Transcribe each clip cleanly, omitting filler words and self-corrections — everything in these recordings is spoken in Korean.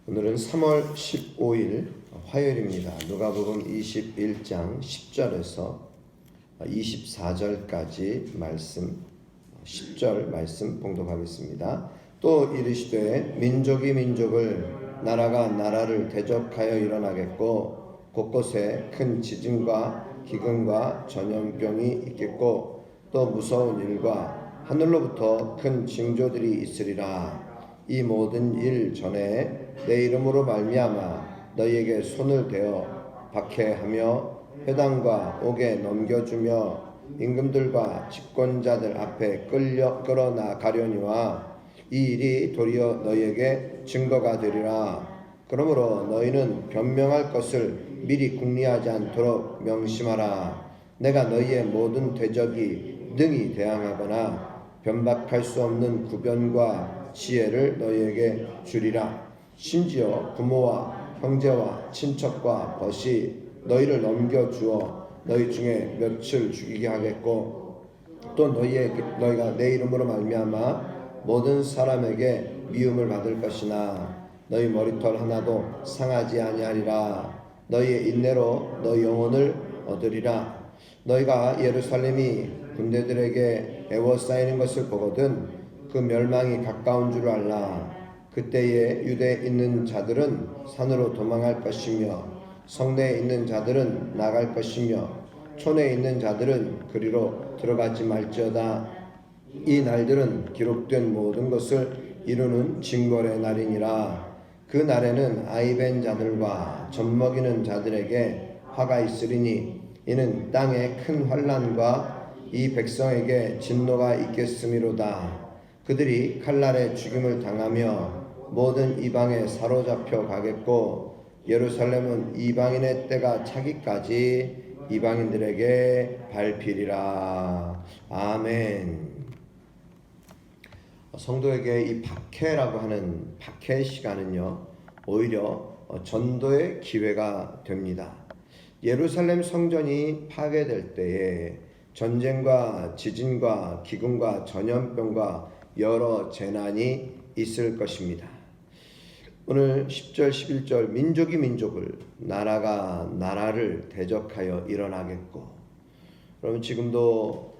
오늘은 3월 15일 화요일입니다. 누가복음 21장 10절에서 24절까지 말씀, 10절 말씀 봉독하겠습니다. 또 이르시되 민족이 민족을, 나라가 나라를 대적하여 일어나겠고 곳곳에 큰 지진과 기근과 전염병이 있겠고 또 무서운 일과 하늘로부터 큰 징조들이 있으리라. 이 모든 일 전에 내 이름으로 말미암아 너희에게 손을 대어 박해하며 회당과 옥에 넘겨주며 임금들과 집권자들 앞에 끌어나가려니와 이 일이 도리어 너희에게 증거가 되리라. 그러므로 너희는 변명할 것을 미리 궁리하지 않도록 명심하라. 내가 너희의 모든 대적이 능히 대항하거나 변박할 수 없는 구변과 지혜를 너희에게 주리라. 심지어 부모와 형제와 친척과 벗이 너희를 넘겨주어 너희 중에 몇을 죽이게 하겠고 또 너희가 내 이름으로 말미암아 모든 사람에게 미움을 받을 것이나 너희 머리털 하나도 상하지 아니하리라. 너희의 인내로 너희 영혼을 얻으리라. 너희가 예루살렘이 군대들에게 애워싸이는 것을 보거든 그 멸망이 가까운 줄 알라. 그때에 유대에 있는 자들은 산으로 도망할 것이며 성내에 있는 자들은 나갈 것이며 촌에 있는 자들은 그리로 들어가지 말지어다. 이 날들은 기록된 모든 것을 이루는 징벌의 날이니라. 그 날에는 아이벤 자들과 젖먹이는 자들에게 화가 있으리니 이는 땅에 큰 환난과 이 백성에게 진노가 있겠음이로다. 그들이 칼날에 죽임을 당하며 모든 이방에 사로잡혀 가겠고 예루살렘은 이방인의 때가 차기까지 이방인들에게 밟히리라. 아멘. 성도에게 이 박해라고 하는 박해 시간은요, 오히려 전도의 기회가 됩니다. 예루살렘 성전이 파괴될 때에 전쟁과 지진과 기근과 전염병과 여러 재난이 있을 것입니다. 오늘 10절 11절 민족이 민족을, 나라가 나라를 대적하여 일어나겠고, 그러면 지금도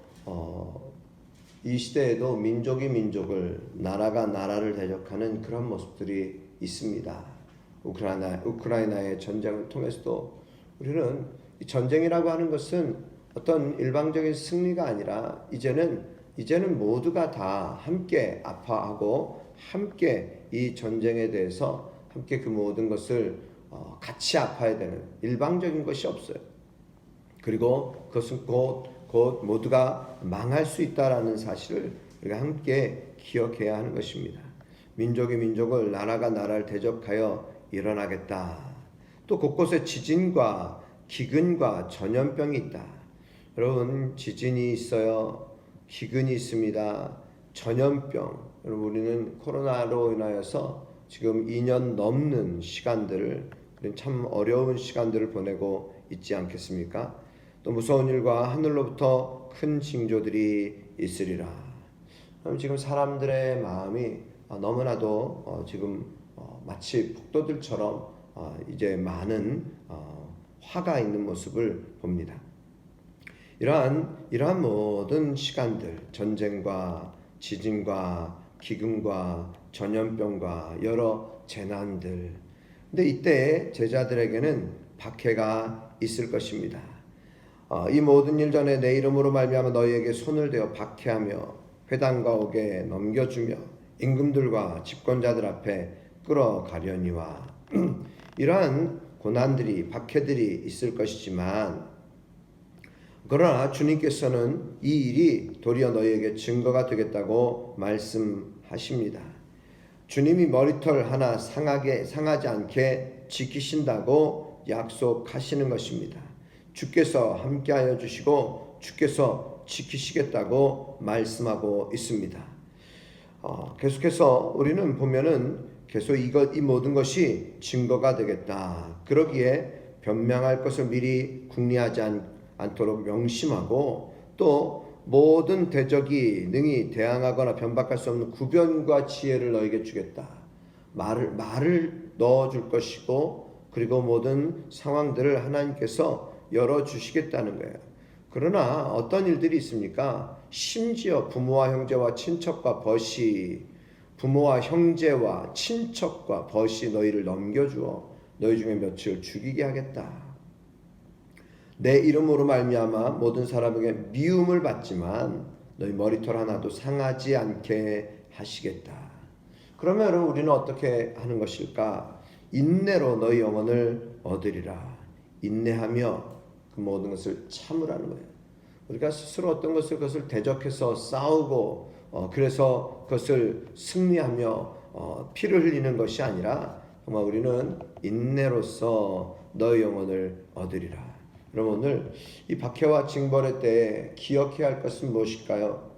이 시대에도 민족이 민족을, 나라가 나라를 대적하는 그런 모습들이 있습니다. 우크라이나의 전쟁을 통해서도 우리는 이 전쟁이라고 하는 것은 어떤 일방적인 승리가 아니라 이제는 모두가 다 함께 아파하고 함께 이 전쟁에 대해서 함께 그 모든 것을 같이 아파야 되는, 일방적인 것이 없어요. 그리고 그것은 곧 모두가 망할 수 있다라는 사실을 우리가 함께 기억해야 하는 것입니다. 민족이 민족을, 나라가 나라를 대적하여 일어나겠다. 또 곳곳에 지진과 기근과 전염병이 있다. 여러분, 지진이 있어요. 기근이 있습니다. 전염병. 여러분, 우리는 코로나로 인하여서 지금 2년 넘는 시간들을, 참 어려운 시간들을 보내고 있지 않겠습니까? 또 무서운 일과 하늘로부터 큰 징조들이 있으리라. 지금 사람들의 마음이 너무나도 지금 마치 폭도들처럼 이제 많은 화가 있는 모습을 봅니다. 이러한 모든 시간들, 전쟁과 지진과 기근과 전염병과 여러 재난들, 근데 이때 제자들에게는 박해가 있을 것입니다. 이 모든 일 전에 내 이름으로 말미암아 너희에게 손을 대어 박해하며 회당과 옥에 넘겨주며 임금들과 집권자들 앞에 끌어가려니와 이러한 고난들이, 박해들이 있을 것이지만, 그러나 주님께서는 이 일이 도리어 너희에게 증거가 되겠다고 말씀하십니다. 주님이 머리털 하나 상하지 않게 지키신다고 약속하시는 것입니다. 주께서 함께하여 주시고 주께서 지키시겠다고 말씀하고 있습니다. 계속해서 우리는 보면은 계속 이 모든 것이 증거가 되겠다. 그러기에 변명할 것을 미리 궁리하지 않도록 명심하고, 또 모든 대적이 능히 대항하거나 변박할 수 없는 구변과 지혜를 너에게 주겠다. 말을 넣어줄 것이고 그리고 모든 상황들을 하나님께서 열어주시겠다는 거예요. 그러나 어떤 일들이 있습니까? 심지어 부모와 형제와 친척과 벗이 부모와 형제와 친척과 벗이 너희를 넘겨주어 너희 중에 몇을 죽이게 하겠다. 내 이름으로 말미암아 모든 사람에게 미움을 받지만 너희 머리털 하나도 상하지 않게 하시겠다. 그러면 여러분 우리는 어떻게 하는 것일까? 인내로 너희 영혼을 얻으리라. 인내하며 그 모든 것을 참으라는 거예요. 우리가 스스로 어떤 것을 그것을 대적해서 싸우고 그래서 그것을 승리하며 피를 흘리는 것이 아니라 정말 우리는 인내로서 너희 영혼을 얻으리라. 여러분 오늘 이 박해와 징벌의 때에 기억해야 할 것은 무엇일까요?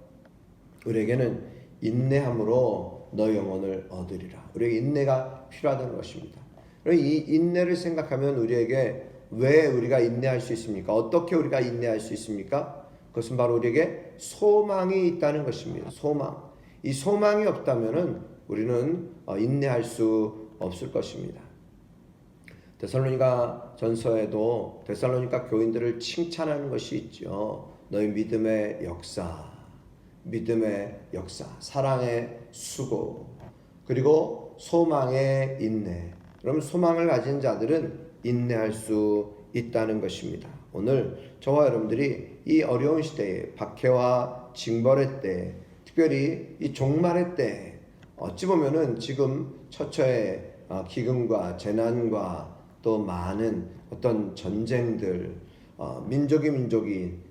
우리에게는 인내함으로 너희 영혼을 얻으리라. 우리에게 인내가 필요하다는 것입니다. 이 인내를 생각하면 우리에게 왜 우리가 인내할 수 있습니까? 어떻게 우리가 인내할 수 있습니까? 그것은 바로 우리에게 소망이 있다는 것입니다. 소망. 이 소망이 없다면은 우리는 인내할 수 없을 것입니다. 데살로니가 전서에도 데살로니가 교인들을 칭찬하는 것이 있죠. 너희 믿음의 역사, 사랑의 수고, 그리고 소망의 인내. 그럼 소망을 가진 자들은 인내할 수 있다는 것입니다. 오늘 저와 여러분들이 이 어려운 시대에 박해와 징벌의 때, 특별히 이 종말의 때, 어찌 보면은 지금 처처의 기근과 재난과 또 많은 어떤 전쟁들, 민족이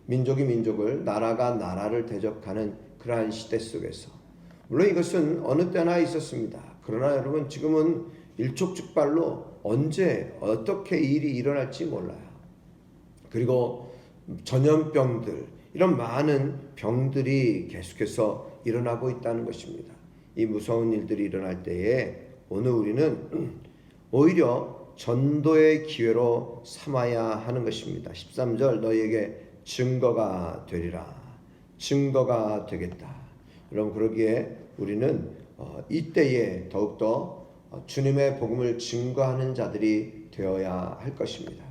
민족을, 나라가 나라를 대적하는 그러한 시대 속에서, 물론 이것은 어느 때나 있었습니다. 그러나 여러분 지금은 일촉즉발로 언제 어떻게 일이 일어날지 몰라요. 그리고 전염병들, 이런 많은 병들이 계속해서 일어나고 있다는 것입니다. 이 무서운 일들이 일어날 때에 오늘 우리는 오히려 전도의 기회로 삼아야 하는 것입니다. 13절 너희에게 증거가 되리라. 증거가 되겠다. 여러분 그러기에 우리는 이때에 더욱더 주님의 복음을 증거하는 자들이 되어야 할 것입니다.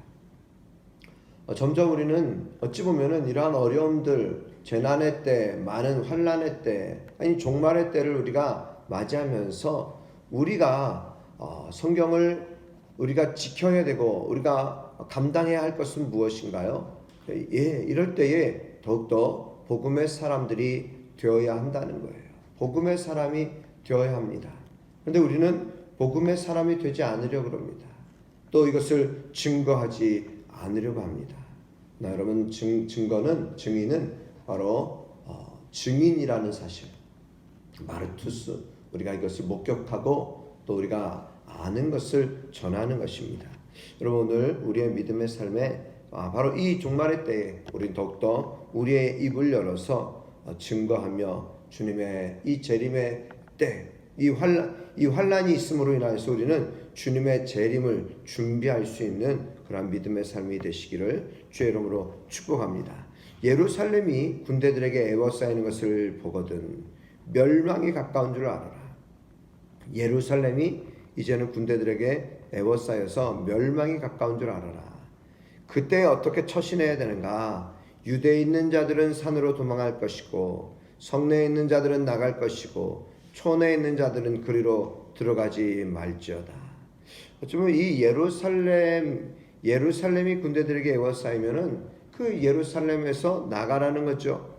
점점 우리는 어찌 보면은 이러한 어려움들, 재난의 때, 많은 환난의 때, 아니 종말의 때를 우리가 맞이하면서 우리가 성경을 우리가 지켜야 되고 우리가 감당해야 할 것은 무엇인가요? 이럴 때에 더욱더 복음의 사람들이 되어야 한다는 거예요. 복음의 사람이 되어야 합니다. 그런데 우리는 복음의 사람이 되지 않으려고 합니다. 또 이것을 증거하지 않으려고 합니다. 여러분 증인은 바로 증인이라는 사실, 마르투스, 우리가 이것을 목격하고 또 우리가 아는 것을 전하는 것입니다. 여러분 오늘 우리의 믿음의 삶에 바로 이 종말의 때에 우리는 더욱더 우리의 입을 열어서 증거하며 주님의 이 재림의 때, 이 환난이 있음으로 인하여서 우리는 주님의 재림을 준비할 수 있는 그런 믿음의 삶이 되시기를 주의 이름으로 축복합니다. 예루살렘이 군대들에게 에워싸이는 것을 보거든 멸망이 가까운 줄 알아라. 예루살렘이 이제는 군대들에게 에워싸여서 멸망이 가까운 줄 알아라. 그때 어떻게 처신해야 되는가? 유대에 있는 자들은 산으로 도망할 것이고 성내에 있는 자들은 나갈 것이고 촌에 있는 자들은 그리로 들어가지 말지어다. 어쩌면 이 예루살렘이 군대들에게 에워싸이면은 그 예루살렘에서 나가라는 거죠.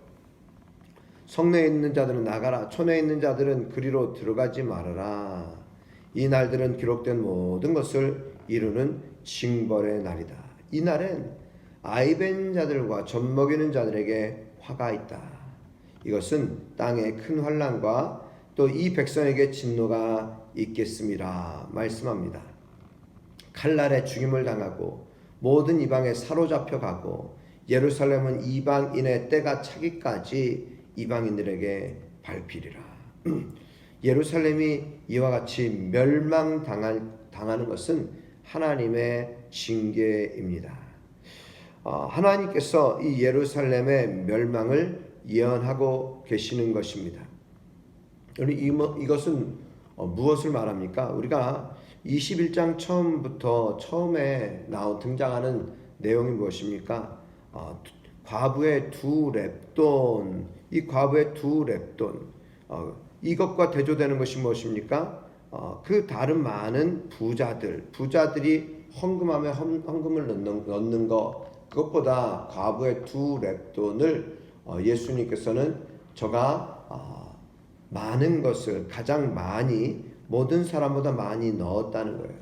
성내에 있는 자들은 나가라, 촌에 있는 자들은 그리로 들어가지 말아라. 이 날들은 기록된 모든 것을 이루는 징벌의 날이다. 이 날엔 아이벤 자들과 젖먹이는 자들에게 화가 있다. 이것은 땅의 큰 환난과 또 이 백성에게 진노가 있겠음이라 말씀합니다. 칼날에 죽임을 당하고 모든 이방에 사로잡혀 가고 예루살렘은 이방인의 때가 차기까지 이방인들에게 밟히리라. 예루살렘이 이와 같이 멸망당하는 것은 하나님의 징계입니다. 하나님께서 이 예루살렘의 멸망을 예언하고 계시는 것입니다. 이것은 무엇을 말합니까? 우리가 21장 처음에 등장하는 내용이 무엇입니까? 과부의 두 렙돈, 이 과부의 두 렙돈, 이것과 대조되는 것이 무엇입니까? 그 다른 많은 부자들이 헌금하며 헌금을 넣는 것, 그것보다 과부의 두 렙돈을 예수님께서는 저가 많은 것을 가장 많이, 모든 사람보다 많이 넣었다는 거예요.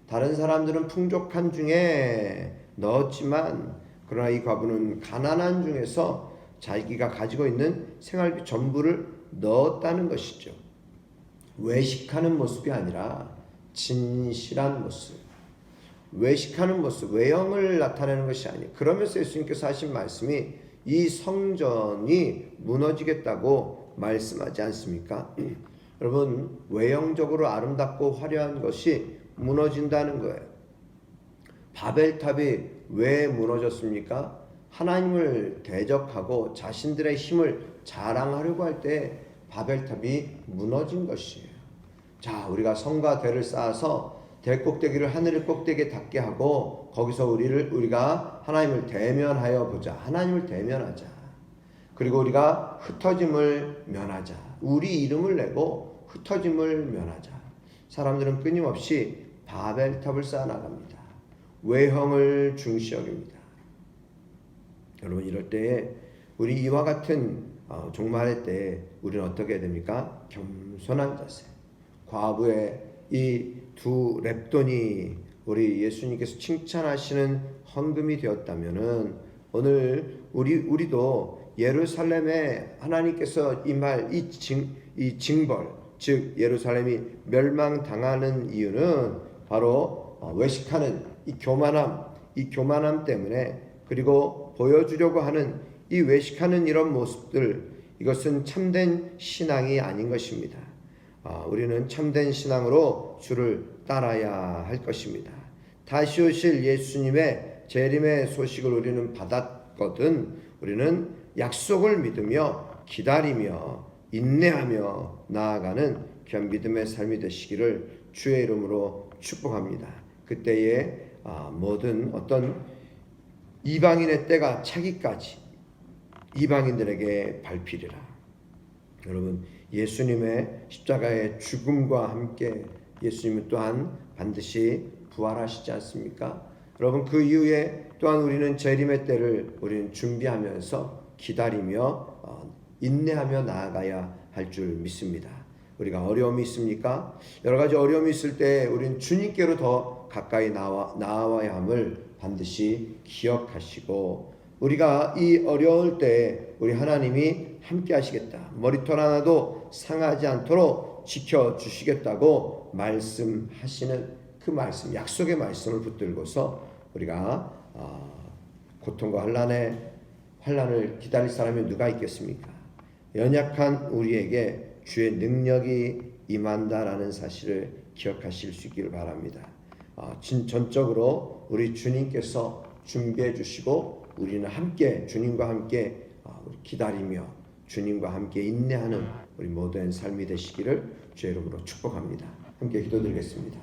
다른 사람들은 풍족한 중에 넣었지만, 그러나 이 과부는 가난한 중에서 자기가 가지고 있는 생활비 전부를 넣었다는 것이죠. 외식하는 모습이 아니라 진실한 모습, 외식하는 모습, 외형을 나타내는 것이 아니에요. 그러면서 예수님께서 하신 말씀이 이 성전이 무너지겠다고 말씀하지 않습니까? 여러분, 외형적으로 아름답고 화려한 것이 무너진다는 거예요. 바벨탑이 왜 무너졌습니까? 하나님을 대적하고 자신들의 힘을 자랑하려고 할 때 바벨탑이 무너진 것이에요. 자, 우리가 성과 대를 쌓아서 대 꼭대기를 하늘의 꼭대기에 닿게 하고 거기서 우리가 하나님을 대면하여 보자. 하나님을 대면하자. 그리고 우리가 흩어짐을 면하자. 우리 이름을 내고 흩어짐을 면하자. 사람들은 끊임없이 바벨탑을 쌓아나갑니다. 외형을 중시 여깁니다. 여러분, 이럴 때에 우리 이와 같은 종말의 때에 우리는 어떻게 해야 됩니까? 겸손한 자세. 과부의 이 두 렙돈이 우리 예수님께서 칭찬하시는 헌금이 되었다면은 오늘 우리도 예루살렘에 하나님께서 이 징벌, 즉 예루살렘이 멸망당하는 이유는 바로 외식하는 이 교만함 때문에, 그리고 보여주려고 하는 이 외식하는 이런 모습들, 이것은 참된 신앙이 아닌 것입니다. 우리는 참된 신앙으로 주를 따라야 할 것입니다. 다시 오실 예수님의 재림의 소식을 우리는 받았거든 우리는 약속을 믿으며 기다리며 인내하며 나아가는 귀한 믿음의 삶이 되시기를 주의 이름으로 축복합니다. 그때에 모든 어떤 이방인의 때가 차기까지 이방인들에게 밟히리라. 여러분, 예수님의 십자가의 죽음과 함께 예수님은 또한 반드시 부활하시지 않습니까? 여러분, 그 이후에 또한 우리는 재림의 때를 우리는 준비하면서 기다리며 인내하며 나아가야 할 줄 믿습니다. 우리가 어려움이 있습니까? 여러 가지 어려움이 있을 때 우리는 주님께로 더 가까이 나와야 함을 반드시 기억하시고, 우리가 이 어려울 때 우리 하나님이 함께 하시겠다, 머리털 하나도 상하지 않도록 지켜주시겠다고 말씀하시는 그 말씀, 약속의 말씀을 붙들고서 우리가 고통과 환난을 기다릴 사람이 누가 있겠습니까? 연약한 우리에게 주의 능력이 임한다라는 사실을 기억하실 수 있기를 바랍니다. 전적으로 우리 주님께서 준비해 주시고 우리는 함께 주님과 함께 기다리며 주님과 함께 인내하는 우리 모든 삶이 되시기를 주의 이름으로 축복합니다. 함께 기도드리겠습니다.